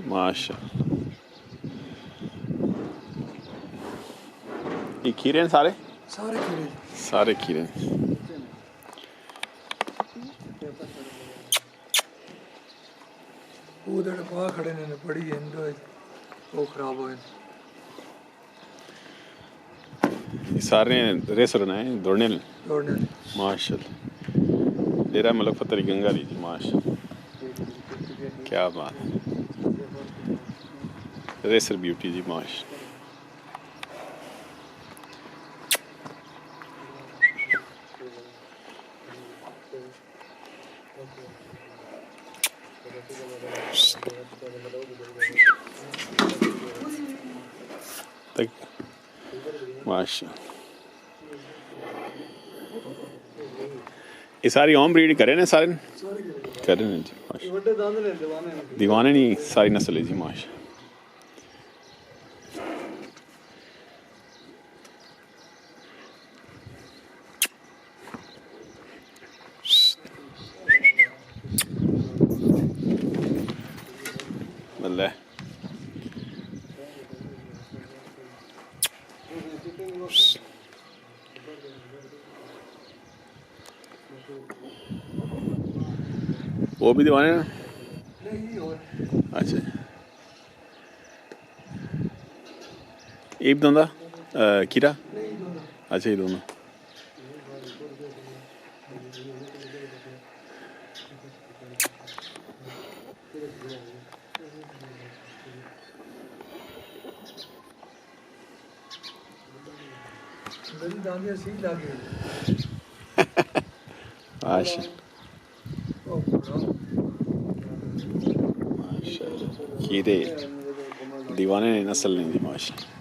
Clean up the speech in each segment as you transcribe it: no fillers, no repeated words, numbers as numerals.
माशाल्लाह। ये खीरे हैं सारे सारे खीरे हैं। उधर पा खड़े ने बड़ी एंड वो खराब हो ये सारे रेस रना है दौड़ने माशाल्लाह। डेरा मलक फतेह गंगावाली जी माशाल्लाह क्या बात है। रेसर ब्यूटी जी माशाल्लाह। माशाल्लाह ये सारी होम ब्रीड करे ना सारे करे ना जी माशाल्लाह। दीवाने नहीं सारी नस्ल है जी माशाल्लाह। बल्ले वो भी दीवाने ना। अच्छा ये भी दोंदा कीरा। अच्छा ये दोनों कीरे दीवाने ने नस्ल नहीं दी माशाल्लाह।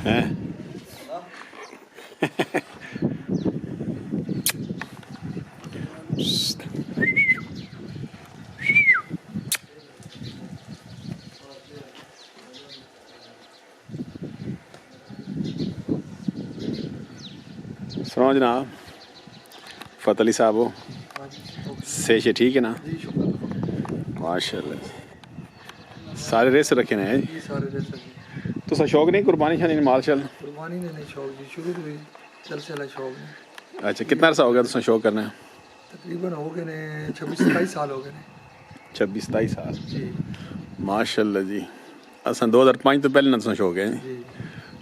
हैं सुनो जनाब फतेह अली साहब हो से ठीक है ना माशाल्लाह। सारे रेस रखे हैं जी तो शौक नहीं कुर्बानी शानी माल शल कुर्बानी ने नहीं शौक जी शुरू तो चल चला शौक नहीं। अच्छा कितना अरसा हो गया तुम शौक करना है? तकरीबन हो गए ने 26-27 साल हो गए ने। 26-27 साल जी माशाल्लाह जी। असां 2005 तो पहले ना तुम शौक है जी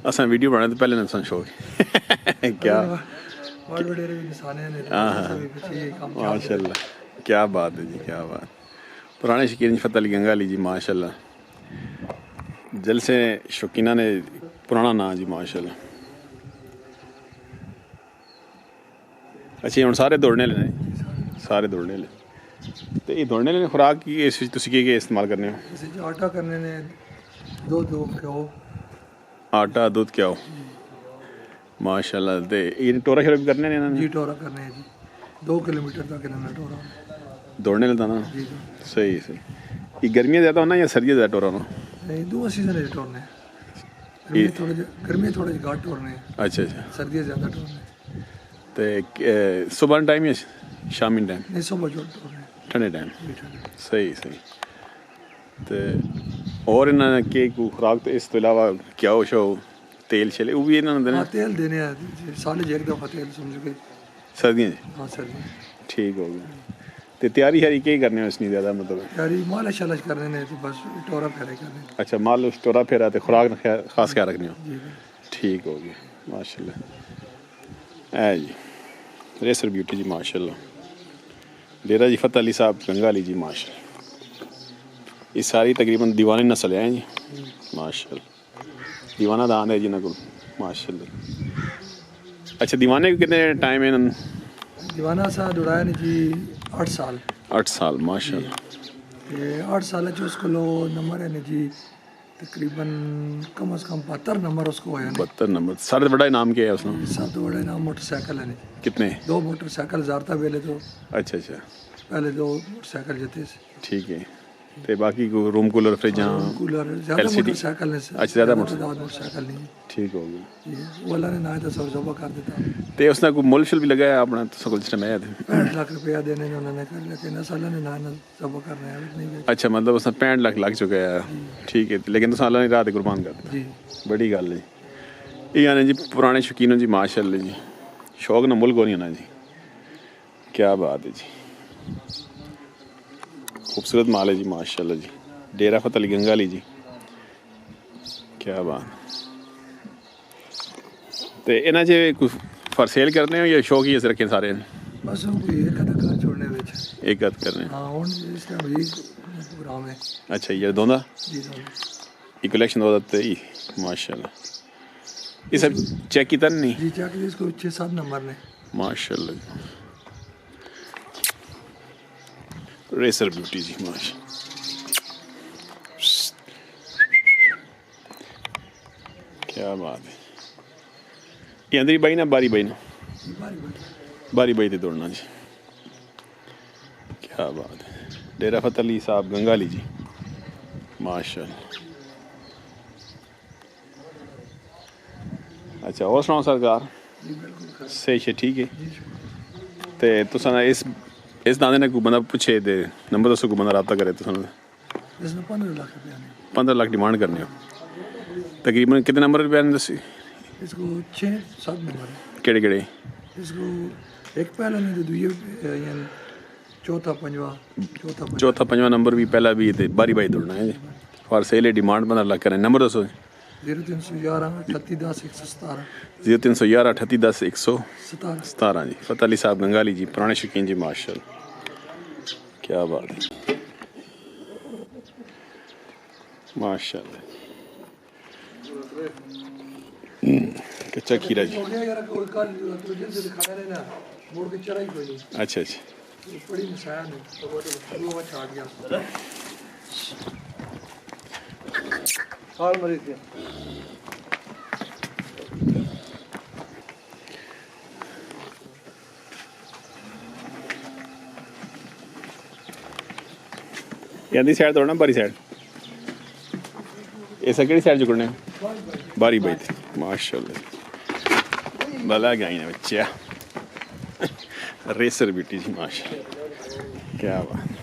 असां वीडियो बनाने तो पहले ना तुम शौक क्या माशाल्लाह क्या बात है जी क्या बात। पुराने शकीन फतेह अली गंगावाली जी माशाल्लाह जलसे शौकीना ने पुराना नाम जी माशाल्लाह। अच्छा हम सारे दौड़ने लेने सारे दौड़ने ले तो ये दौड़ने लेने खुराक की इस इस्तेमाल करने हो? आटा करने ने दूध घ्यो आटा दूध क्या हो माशाल्लाह। ते ये टोरा शोरा भी करने ने जी टोरा करने हैं जी 2 किलोमीटर तक इन्होंने टोरा दौड़ने लेता ना जी सही सही। ये गर्मियाँ ज़्यादा होना या सर्दियाँ ज़्यादा टोरा होना? नहीं 2 सीजन है टोरने गर्मी थोड़े घाट टोरने अच्छा अच्छा सर्दियाँ ज़्यादा टोरने तो सुबह टाइम या शामी टाइम? नहीं सुबह जो टोरने ठंडे टाइम सही सही। तो और इन्होंने के खुराक तो इस तो अलावा क्या हो शो तेल शले वो भी इन्होंने देना? तेल देने साल एक दफ़ा तेल समझ गए सर्दियाँ हाँ सर्दियाँ ठीक हो गया। तो तैयारी हरी क्या करने हो इसनी ज़्यादा मतलब तैयारी माल शलश करने ने तो बस टोरा फेरा करने। अच्छा माल टोरा फेरा तो खुराक खास क्या रखनी हो जी ठीक हो गया माशाल्लाह। है जी रेसर ब्यूटी जी माशाल्लाह। डेरा जी फतेह अली साहब गंगावाली जी माशाल्लाह। ये सारी तकरीबन दीवानी नस्ल है जी माशाल्लाह। दीवाना दान है जी ना को माशाल्लाह। अच्छा दीवाने को कितने टाइम है? दीवाना सा दुराया ने जी 8 साल 8 साल माशाल्लाह। 8 साल जो उसको लो नंबर है ने जी तकरीबन कम से कम 72 नंबर उसको होया ने। 72 नंबर। सारे बड़ा इनाम क्या है उसने? सब तो बड़ा इनाम मोटरसाइकिल है ने। कितने? 2 मोटरसाइकिल ज़ारता पहले तो। अच्छा अच्छा, पहले 2 मोटरसाइकिल जीते से। ठीक है। तो बाकी को रूम कूलर फ्रिज कूलर ज़्यादा मोटरसाइकिल ने। अच्छा, ज़्यादा मोटरसाइकिल नहीं। ठीक हो गया। वो अल्लाह ने ना तो सब जबा कर देता। तो उसने कोई मुल शुल भी लगाया अपना तो सकल सिस्टम है? 65 लाख रुपया देने ने उन्होंने कर, लेकिन अल्लाह ने ना जबा करना है नहीं। अच्छा, मतलब उसने 65 लाख लग चुका है। ठीक है, लेकिन तुम अल्लाह ने रात कुर्बान कर दिया जी। बड़ी गल है। ये ने जी पुराने शौकीन हो जी, माशाअल्लाह जी, शौक ना मुल्क नहीं होना जी। क्या बात है जी, खूबसूरत माल है जी माशाअल्लाह जी। डेरा फतेह अली गंगाली जी, क्या बात। तो इन्हें जे फॉर सेल करने हो या शौक ही रखे सारे? बस हम कोई एक आधा घर छोड़ने विच एक आध करने। हाँ हुन इस टाइम यही प्रोग्राम है। अच्छा, ये दोनों जी दोनों ये कलेक्शन हो जाते ही माशाल्लाह। ये सब चेक की तरह नहीं? जी चेक इसको 6-7 नंबर ने माशाल्लाह। रेसर ब्यूटी जी माशा, क्या बात है। ये अंदर ही बाई ना बारी बाई ना बारी बाई थे दौड़ना जी, क्या बात है। डेरा फतेह अली साहब गंगाली जी माशाल्लाह। अच्छा, और सुनाओ सरकार? सही है, ठीक है। तो तुसा इस दाने ने कोई बंदा पूछे दे नंबर दसो, कोई बंदा रब्ता करे तो 15 लाख रुपया ने। 15 लाख डिमांड करने हो। तकरीबन कितने नंबर रुपया ने दसी? इसको 6-7 नंबर है। केड़े केड़े? इसको एक पहला नहीं तो दुई चौथा पंजवा नंबर भी पहला भी ते बारी बारी दौड़ना है जी। फॉर सेल डिमांड 15 लाख करें। नंबर दसो? 0311 38 10 117 0311 38 10 117 जी। फतेह अली साहब गंगाली जी, पुराने शौकीन जी माशाल्लाह, क्या बात है माशाल्लाह। कच्चा खीरा जी। अच्छा अच्छा, बड़ी मिसाल है तो वो आ गया साल मरी थी। यदि साइड तोड़ना बारी साइड, ऐसा केड़ी साइड जुकड़ने? बारी बाई थी माशाल्लाह। भला गई ना बच्चा रेसर बेटी जी माशाल्लाह, क्या बात।